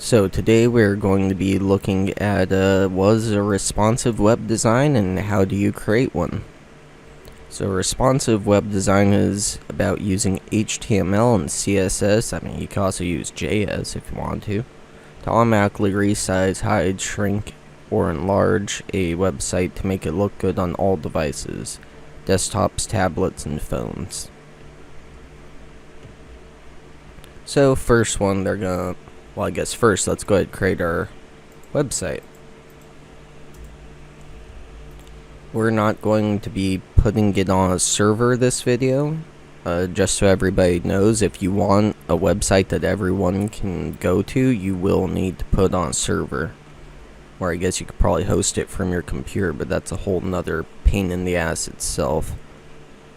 So today we're going to be looking at what is a responsive web design and how do you create one. So responsive web design is about using HTML and CSS, I mean you can also use JS if you want to automatically resize, hide, shrink, or enlarge a website to make it look good on all devices, desktops, tablets, and phones. So first one, first let's go ahead and create our website. We're not going to be putting it on a server this video. Just so everybody knows, if you want a website that everyone can go to, you will need to put on a server. Or I guess you could probably host it from your computer, but that's a whole nother pain in the ass itself.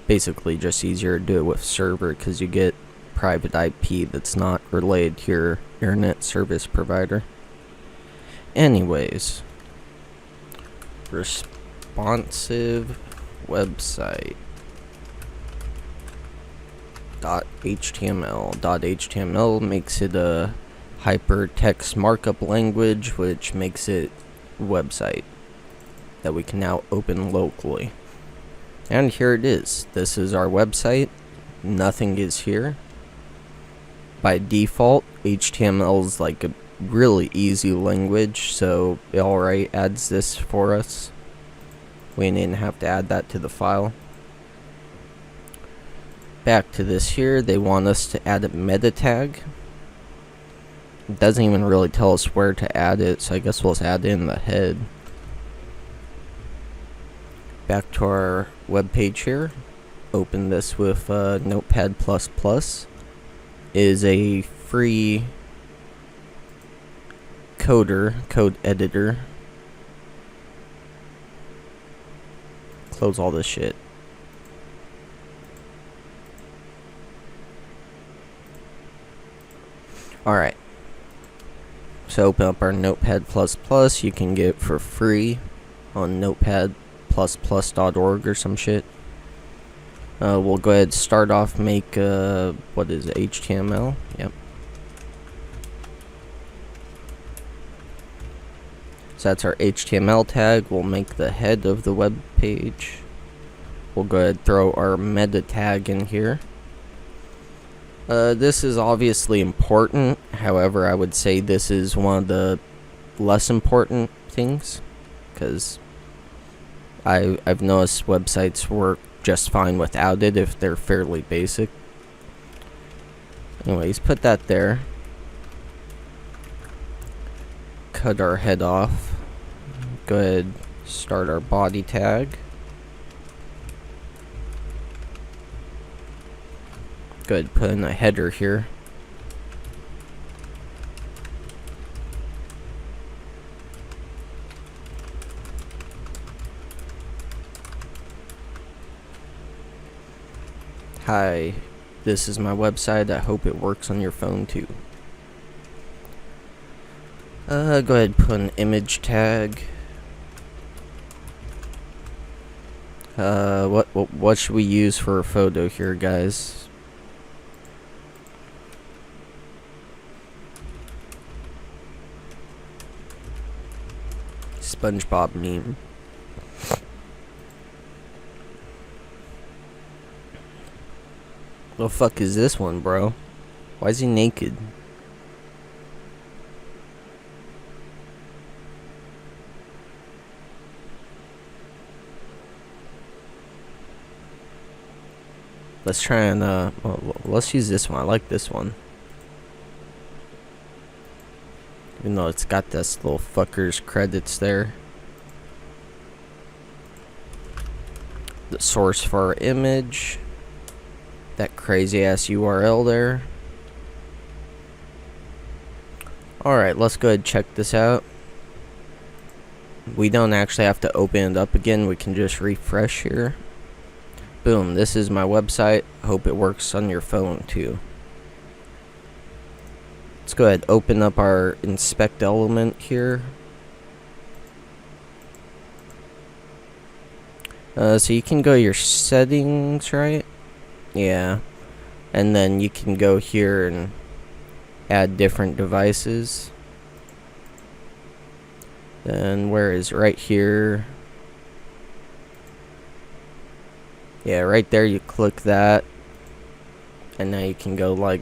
Basically just easier to do it with server because you get private IP that's not related to your internet service provider. Anyways, responsive website .html makes it a hypertext markup language, which makes it a website that we can now open locally. And here it is. This is our website. Nothing is here. By default, HTML is like a really easy language, so it already adds this for us. We didn't have to add that to the file. Back to this here, they want us to add a meta tag. It doesn't even really tell us where to add it, so I guess we'll just add it in the head. Back to our web page here. Open this with Notepad++. Is a free code editor. Close all this shit. Alright. So open up our Notepad++. You can get it for free on notepad++.org or some shit. We'll go ahead and start off, make, what is it, HTML? Yep. So that's our HTML tag. We'll make the head of the web page. We'll go ahead and throw our meta tag in here. This is obviously important. However, I would say this is one of the less important things, because I've noticed websites work just fine without it if they're fairly basic. Anyways, put that there. Cut our head off. Go ahead, start our body tag. Go ahead, put in a header here. Hi, this is my website. I hope it works on your phone too. Go ahead, put an image tag. What should we use for a photo here, guys? SpongeBob meme. What the fuck is this one, bro? Why is he naked? Let's try and, let's use this one. I like this one. Even though it's got this little fucker's credits there. The source for our image. That crazy ass URL there. Alright, let's go ahead and check this out. We don't actually have to open it up again. We can just refresh here. Boom, this is my website. Hope it works on your phone too. Let's go ahead, open up our inspect element here. So you can go to your settings, right? Yeah. And then you can go here and add different devices. Then where is right here? Yeah, right there you click that. And now you can go like,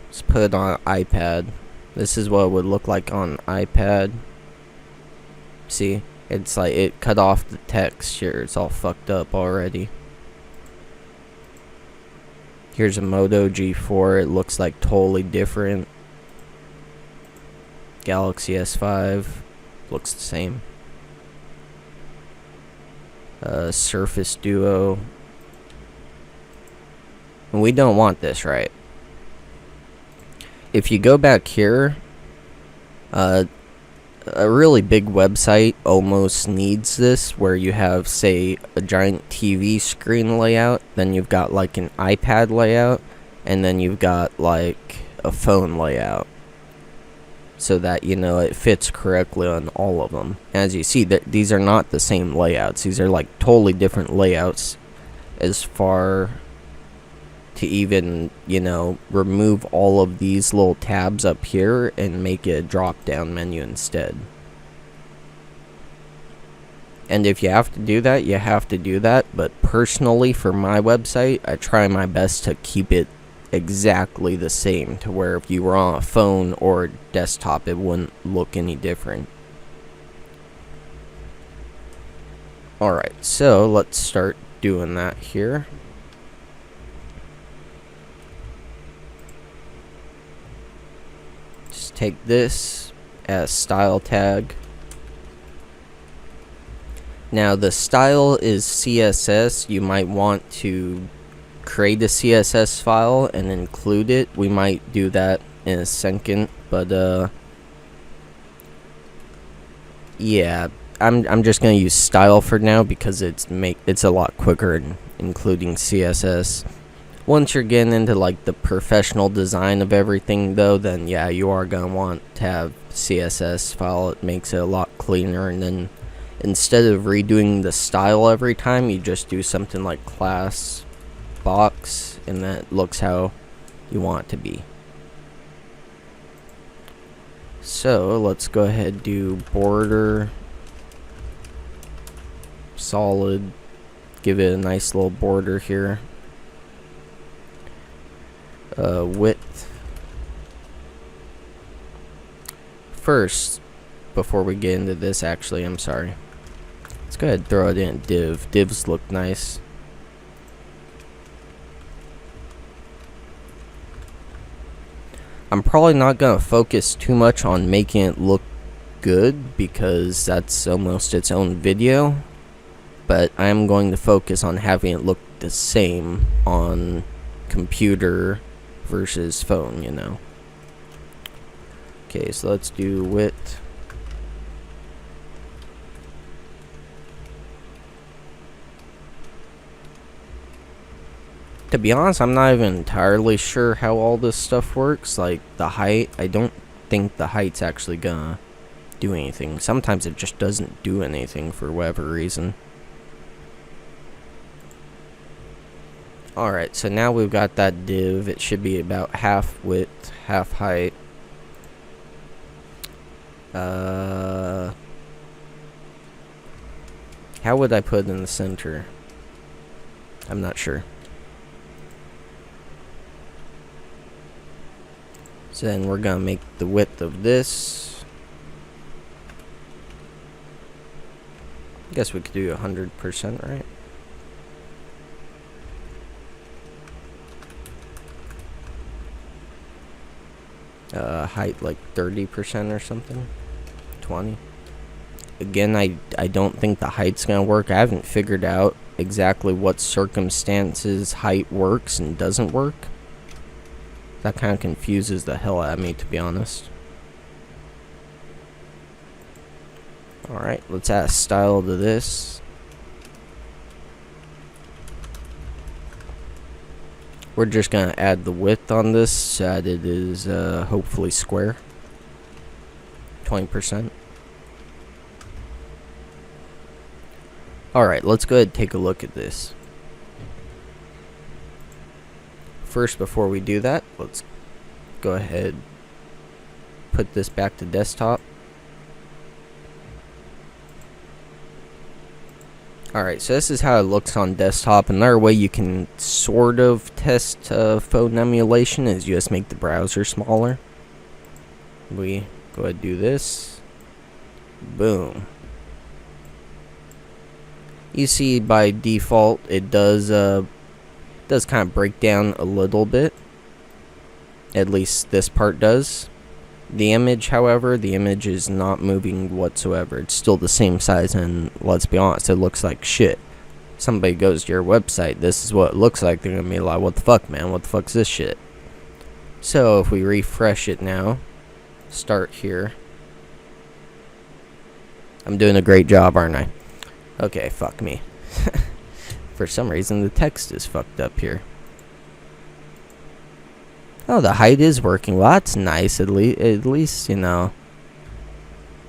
let's put it on an iPad. This is what it would look like on an iPad. See? It's like it cut off the texture. It's all fucked up already. Here's a Moto G4. It looks like totally different. Galaxy S5 looks the same. Surface Duo. And we don't want this, right? If you go back here, a really big website almost needs this, where you have, say, a giant TV screen layout, then you've got like an iPad layout, and then you've got like a phone layout, so that, you know, it fits correctly on all of them. As you see, that these are not the same layouts. These are like totally different layouts, as far to even, you know, remove all of these little tabs up here and make it a drop down menu instead. And if you have to do that, you have to do that. But personally, for my website, I try my best to keep it exactly the same, to where if you were on a phone or desktop, it wouldn't look any different. Alright, so let's start doing that here. Just take this as style tag. Now the style is CSS. You might want to create a CSS file and include it. We might do that in a second, but yeah, I'm just gonna use style for now because it's a lot quicker in including CSS. Once you're getting into like the professional design of everything though, then yeah, you are gonna want to have CSS file. It makes it a lot cleaner, and then instead of redoing the style every time, you just do something like class box, and that looks how you want it to be. So let's go ahead and do border solid, give it a nice little border here. Width first, before we get into this, actually, I'm sorry, let's go ahead and throw it in div. Divs look nice. I'm probably not gonna focus too much on making it look good because that's almost its own video, but I am going to focus on having it look the same on computer versus phone, you know. Okay, so let's do width. To be honest, I'm not even entirely sure how all this stuff works. Like the height, I don't think the height's actually gonna do anything. Sometimes it just doesn't do anything for whatever reason. Alright, so now we've got that div. It should be about half width, half height. How would I put it in the center? I'm not sure. So then we're gonna make the width of this, I guess we could do 100%, right? Height like 30% or something, 20. Again, I don't think the height's gonna work. I haven't figured out exactly what circumstances height works and doesn't work. That kind of confuses the hell out of me, to be honest. Alright, let's add style to this. We're just gonna add the width on this so that it is hopefully square. 20%. Alright, let's go ahead and take a look at this. First, before we do that, let's go ahead, put this back to desktop. Alright, so this is how it looks on desktop. Another way you can sort of test phone emulation is you just make the browser smaller. We go ahead and do this. Boom. You see by default it does kind of break down a little bit. At least this part does. The image, however, the image is not moving whatsoever. It's still the same size, and let's be honest, it looks like shit. Somebody goes to your website, this is what it looks like, they're gonna be like, what the fuck, man, what the fuck's this shit? So if we refresh it now, start here. I'm doing a great job, aren't I? Okay, fuck me. For some reason the text is fucked up here. Oh, the height is working. Well, that's nice. At least, you know.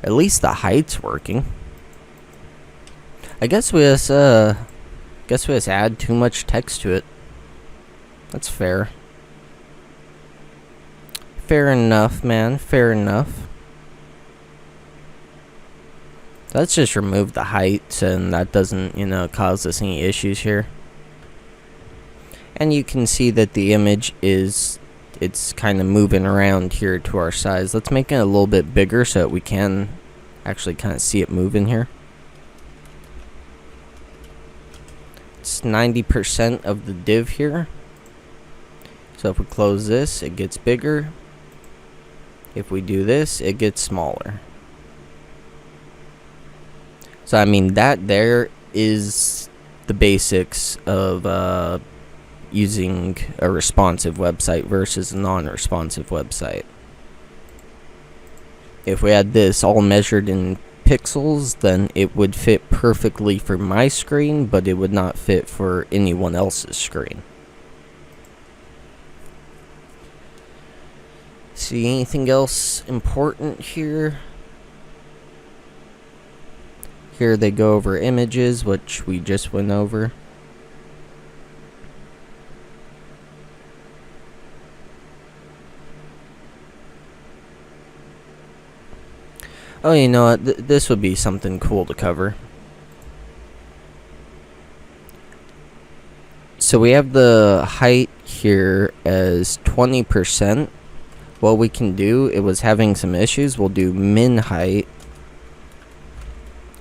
At least the height's working. I guess we just add too much text to it. That's fair. Fair enough, man. Fair enough. Let's just remove the height, and that doesn't, you know, cause us any issues here. And you can see that the image is, it's kind of moving around here to our size. Let's make it a little bit bigger so that we can actually kind of see it moving here. It's 90% of the div here. So if we close this, it gets bigger. If we do this, it gets smaller. So I mean, that there is the basics of using a responsive website versus a non-responsive website. If we had this all measured in pixels, then it would fit perfectly for my screen, but it would not fit for anyone else's screen. See anything else important here? Here they go over images, which we just went over. Oh, you know what? This would be something cool to cover. So we have the height here as 20%. What we can do, it was having some issues. We'll do min height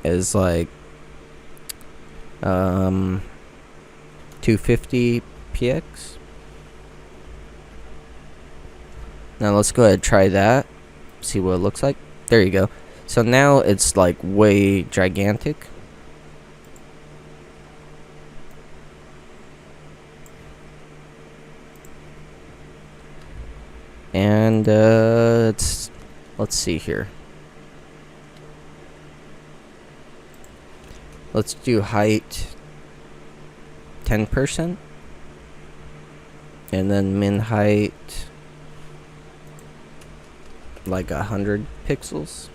as like 250 px. Now let's go ahead and try that. See what it looks like. There you go. So now it's like way gigantic. And let's see here. Let's do height 10%. And then min height like 100 pixels.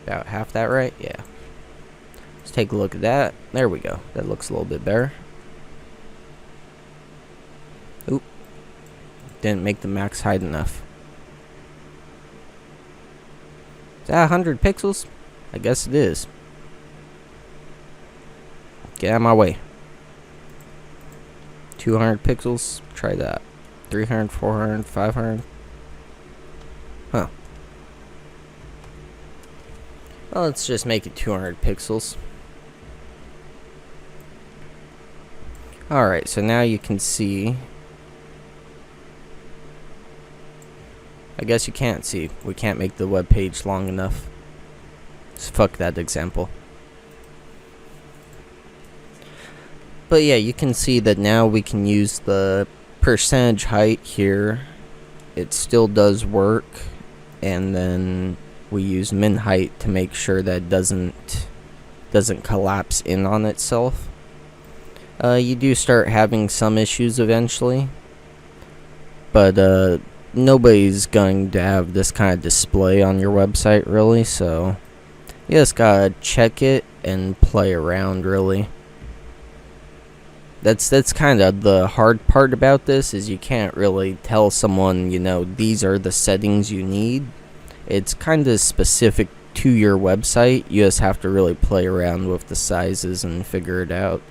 About half that, right? Yeah. Let's take a look at that. There we go. That looks a little bit better. Oop. Didn't make the max height enough. Is that 100 pixels? I guess it is. Get out of my way. 200 pixels. Try that. 300, 400, 500. Huh. Well, let's just make it 200 pixels. Alright, so now you can see. I guess you can't see. We can't make the web page long enough. So fuck that example. But yeah, you can see that now we can use the percentage height here. It still does work. And then we use min height to make sure that it doesn't collapse in on itself. You do start having some issues eventually. But nobody's going to have this kind of display on your website really, so you just gotta check it and play around really. That's kind of the hard part about this, is you can't really tell someone, you know, these are the settings you need. It's kind of specific to your website. You just have to really play around with the sizes and figure it out.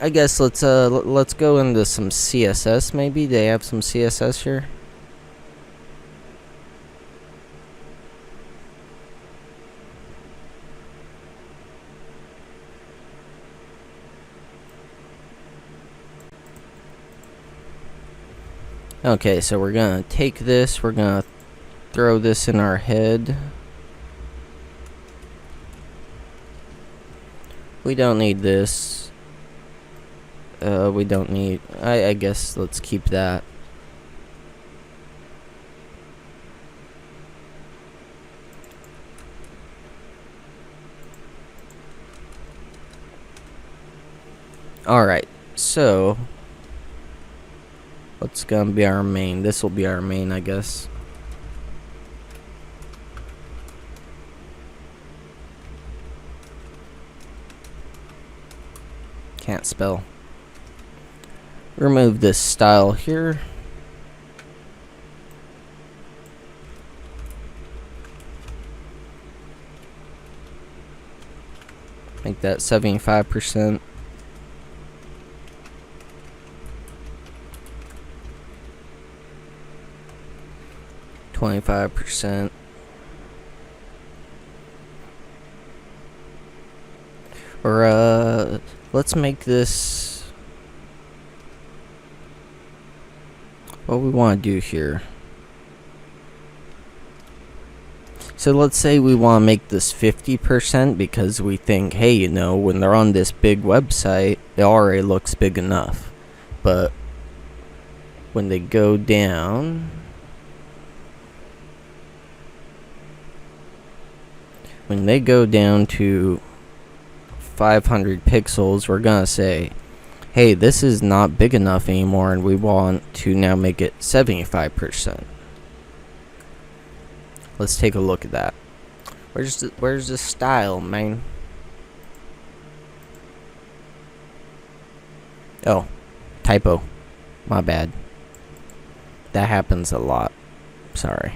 I guess let's go into some CSS. Maybe they have some CSS here. Okay, so we're gonna take this, we're gonna throw this in our head. We don't need this. We don't need, I guess let's keep that. Alright, so what's gonna be our main? This will be our main, I guess. Can't spell. Remove this style here. Make that 75%. %. Or let's make this what we want to do here. So let's say we want to make this 50% because we think, hey, you know, when they're on this big website, it already looks big enough. But when they go down, to 500 pixels, we're gonna say, hey, this is not big enough anymore, and we want to now make it 75%. Let's take a look at that. Where's the style, man? Oh, typo. My bad. That happens a lot. Sorry.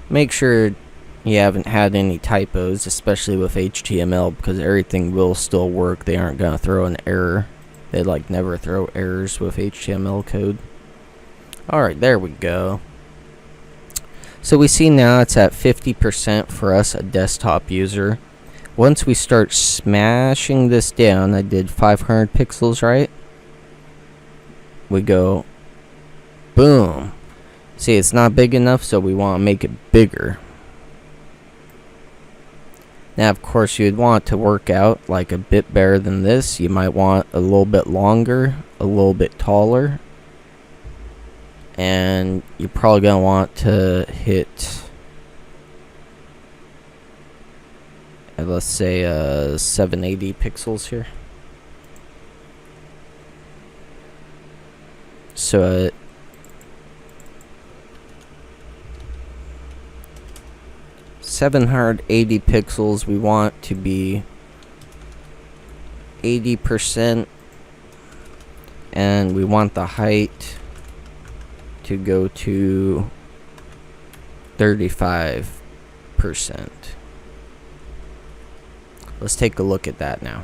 Make sure you haven't had any typos, especially with HTML, because everything will still work. They aren't gonna throw an error. They like never throw errors with HTML code. Alright, there we go. So we see now it's at 50% for us, a desktop user. Once we start smashing this down, I did 500 pixels, right? We go, boom. See, it's not big enough, so we want to make it bigger. Now, of course, you'd want it to work out like a bit better than this. You might want a little bit longer, a little bit taller. And you're probably going to want to hit, let's say, 780 pixels here. So, 780 pixels, we want to be 80%, and we want the height to go to 35%. Let's take a look at that now.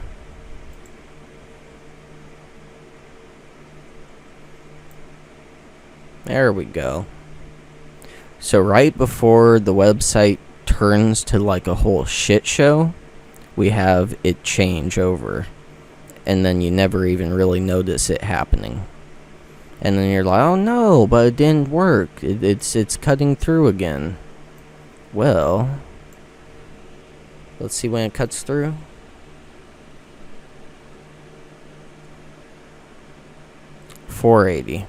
There we go. So right before the website turns to like a whole shit show, we have it change over, and then you never even really notice it happening. And then you're like, oh no, but it didn't work. It's cutting through again. Well, let's see when it cuts through. .480.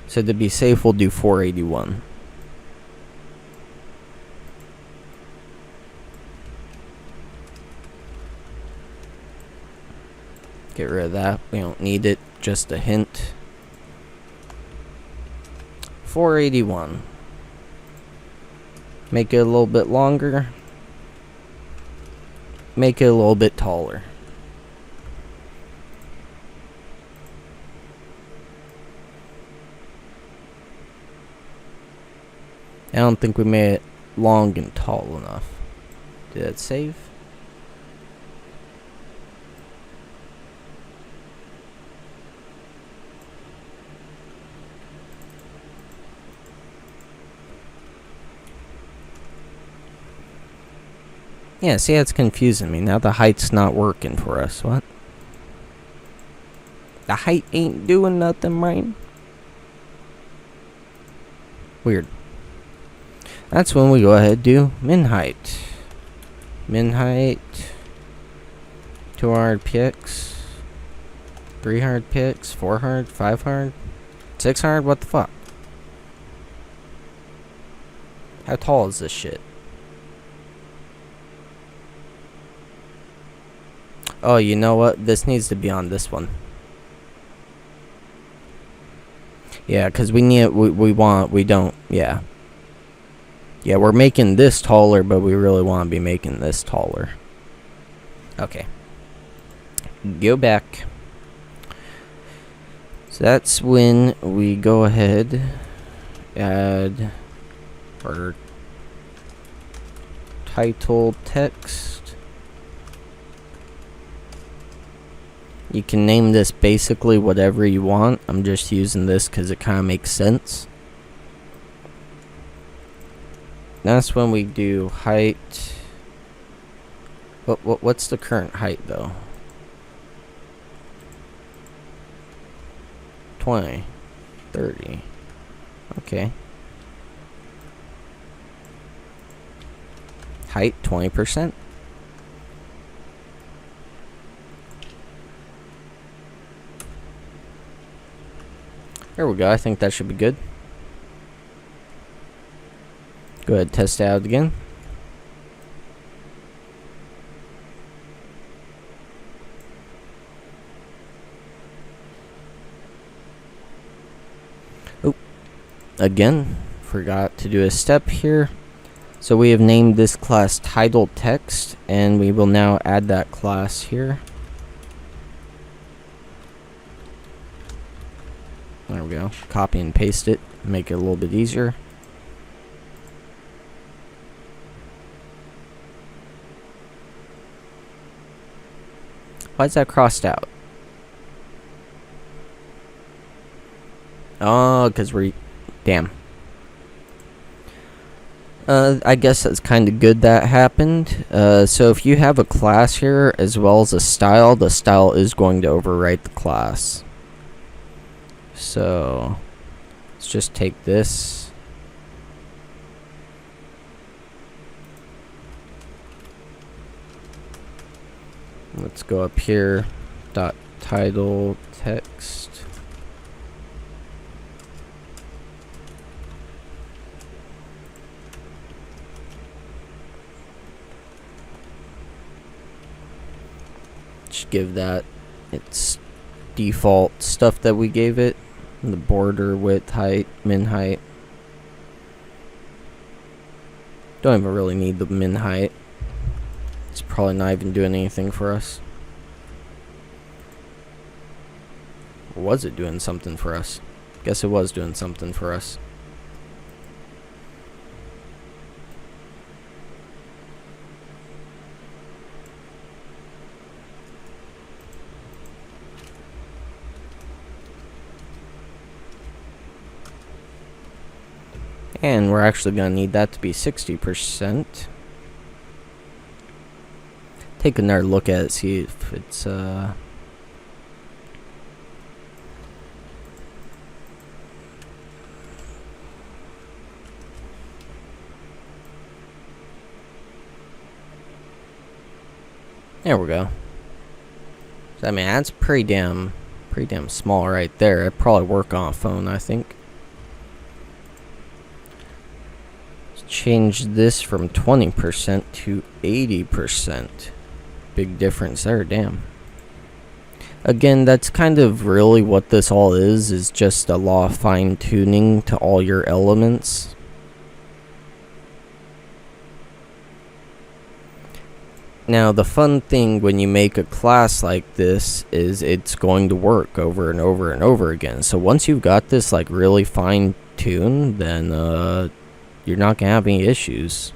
So to be safe, we'll do 481. Get rid of that. We don't need it. Just a hint. 481. Make it a little bit longer. Make it a little bit taller. don't think we made it long and tall enough. Did it save? Yeah, see, that's confusing me. Now the height's not working for us. What? The height ain't doing nothing, right? Weird. That's when we go ahead and do min height. Min height. 200 px. 300 px. 400. 500. 600. What the fuck? How tall is this shit? Oh, you know what? This needs to be on this one. Yeah, because we need, we don't, yeah. Yeah, we're making this taller, but we really want to be making this taller. Okay. Go back. So that's when we go ahead, add our title text. You can name this basically whatever you want. I'm just using this because it kind of makes sense. That's when we do height. What's the current height though? 20, 30. Okay. Height 20%. There we go. I think that should be good. Go ahead, test it out again. Oh, again, forgot to do a step here. So we have named this class title text, and we will now add that class here. There we go. Copy and paste it. Make it a little bit easier. Why is that crossed out? Oh, because we're... Damn. I guess that's kind of good that happened. So if you have a class here as well as a style, the style is going to overwrite the class. So let's just take this. Let's go up here, dot title text. Just give that its default stuff that we gave it. The border, width, height, min height. Don't even really need the min height. It's probably not even doing anything for us. Or was it doing something for us? Guess it was doing something for us. And we're actually going to need that to be 60%. Take another look at it, see if it's, There we go. So, I mean, that's pretty damn small right there. It'd probably work on a phone, I think. Change this from 20% to 80%. Big difference there, damn. Again, that's kind of really what this all is just a law of fine-tuning to all your elements. Now, the fun thing when you make a class like this is it's going to work over and over and over again. So once you've got this like really fine-tuned, then you're not gonna have any issues.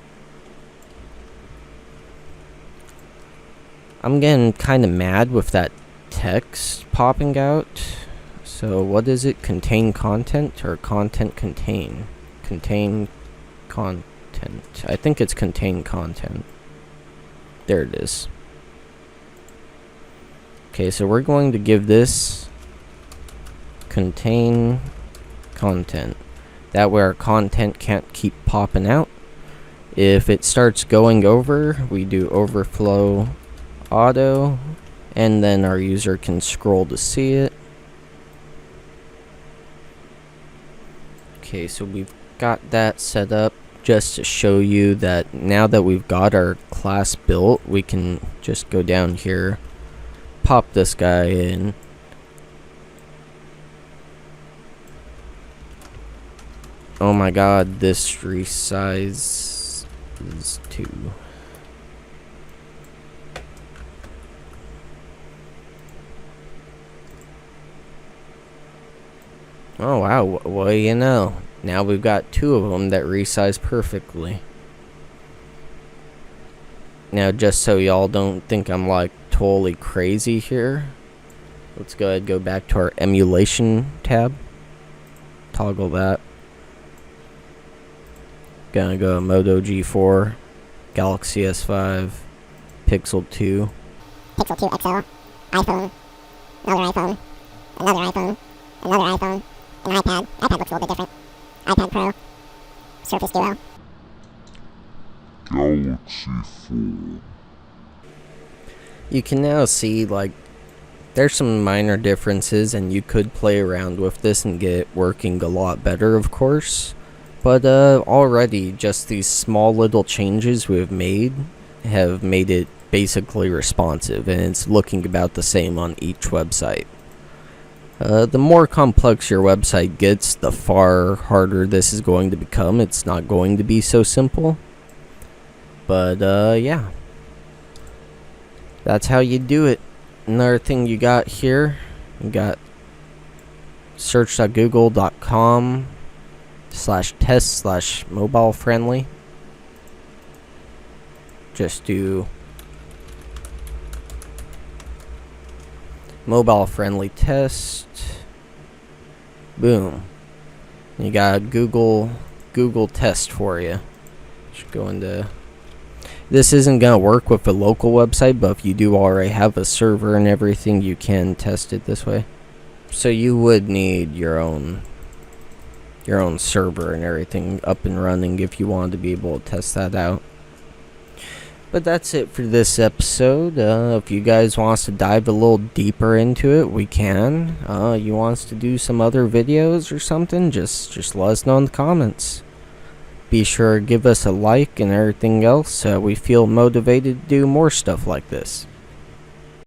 I'm getting kind of mad with that text popping out. So what is it? Contain content or content contain? Contain content. I think it's contain content. There it is. Okay, so we're going to give this contain content. That way our content can't keep popping out. If it starts going over, we do overflow auto, and then our user can scroll to see it. Okay, so we've got that set up just to show you that now that we've got our class built, we can just go down here, pop this guy in. Oh my god, this resize is 2. Oh wow, well you know, now we've got 2 of them that resize perfectly. Now just so y'all don't think I'm like totally crazy here, let's go ahead and go back to our emulation tab. Toggle that. Gonna go Moto G4, Galaxy S5, Pixel 2. Pixel 2 XL, iPhone, another iPhone, another iPhone, another iPhone, an iPad. iPad looks a little bit different. iPad Pro, Surface Duo. Galaxy 4. You can now see, like, there's some minor differences, and you could play around with this and get it working a lot better, of course. But already, just these small little changes we've made have made it basically responsive, and it's looking about the same on each website. The more complex your website gets, the far harder this is going to become. It's not going to be so simple. But yeah. That's how you do it. Another thing you got here, you got search.google.com/test/mobile friendly. Just do mobile friendly test. Boom. You got Google test for you. Should go into. This isn't gonna work with a local website, but if you do already have a server and everything, you can test it this way. So you would need your own server and everything up and running if you wanted to be able to test that out. But that's it for this episode. If you guys want us to dive a little deeper into it, we can. You want us to do some other videos or something, just let us know in the comments. Be sure to give us a like and everything else so we feel motivated to do more stuff like this.